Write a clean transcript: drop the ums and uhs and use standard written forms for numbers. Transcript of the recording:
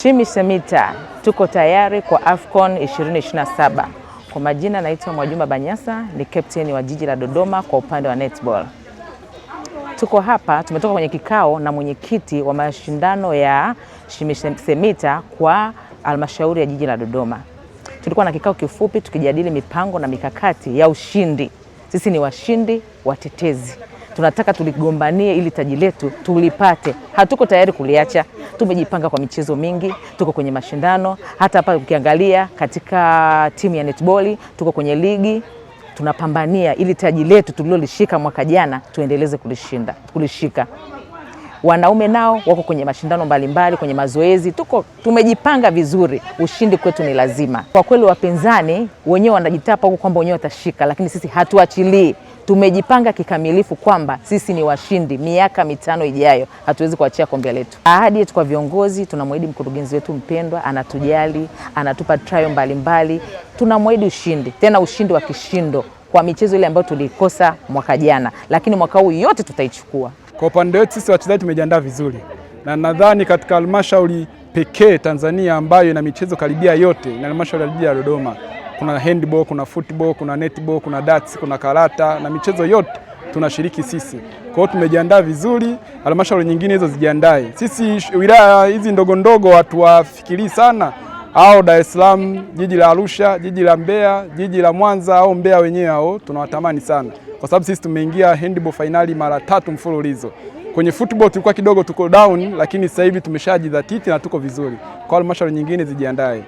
TIMI-SEMITA tuko tayari kwa AFCON 2027. Kwa majina naitwa Mwajuma Banyasa, ni captain wa jiji la Dodoma kwa upande wa netball. Tuko hapa, tumetoka kwenye kikao na mwenyekiti wa mashindano ya TIMI-SEMITA kwa halmashauri ya jiji la Dodoma. Tulikuwa na kikao kifupi tukijadili mipango na mikakati ya ushindi. Sisi ni washindi watetezi. Tunataka tuligombanie ili taji letu tulipate. Hatuko tayari kuliacha. Tumejipanga kwa michezo mingi, tuko kwenye mashindano. Hata hapa ukiangalia katika timu ya netball, tuko kwenye ligi, tunapambania ili taji letu tulilolishika mwaka jana tuendeleze kulishika. Wanaume nao wako kwenye mashindano mbalimbali, kwenye mazoezi. Tumejipanga vizuri, ushindi kwetu ni lazima. Kwa kweli wapinzani wenyewe wanajitapa huko kwamba wenyewe watashika, lakini sisi hatuachilii. Tumejipanga kikamilifu kwamba sisi ni washindi. Miaka 5 ijayo hatuwezi kuachia kombe letu. Ahadi yetu kwa viongozi, tunamwahidi mkurugenzi wetu mpendwa, anatujali, anatupa trial mbalimbali. Tunamwahidi ushindi, tena ushindi wa kishindo kwa michezo ile ambayo tulikosa mwaka jana, lakini mwaka huu yote tutaichukua. Kwa upande wetu sisi wachezaji tumejiandaa vizuri, na nadhani katika halmashauri pekee Tanzania ambayo ina michezo karibia yote na halmashauri ya jiji la Dodoma. Kuna handball, kuna football, kuna netball, kuna darts, kuna karata na michezo yote tunashiriki sisi. Kwa hiyo tumejiandaa vizuri, halmashauri nyingine hizo zijiandae. Sisi wilaya hizi ndogo ndogo watu wafikiri sana, au Dar es Salaam, jiji la Arusha, jiji la Mbeya, jiji la Mwanza au Mbeya wenyewe hao tunawatamani sana. Kwa sababu sisi tumeingia handball finali mara 3 mfululizo. Kwenye football tulikuwa kidogo tuko down, lakini sasa hivi tumeshajidhatiti na tuko vizuri. Kwa halmashauri nyingine zijiandae.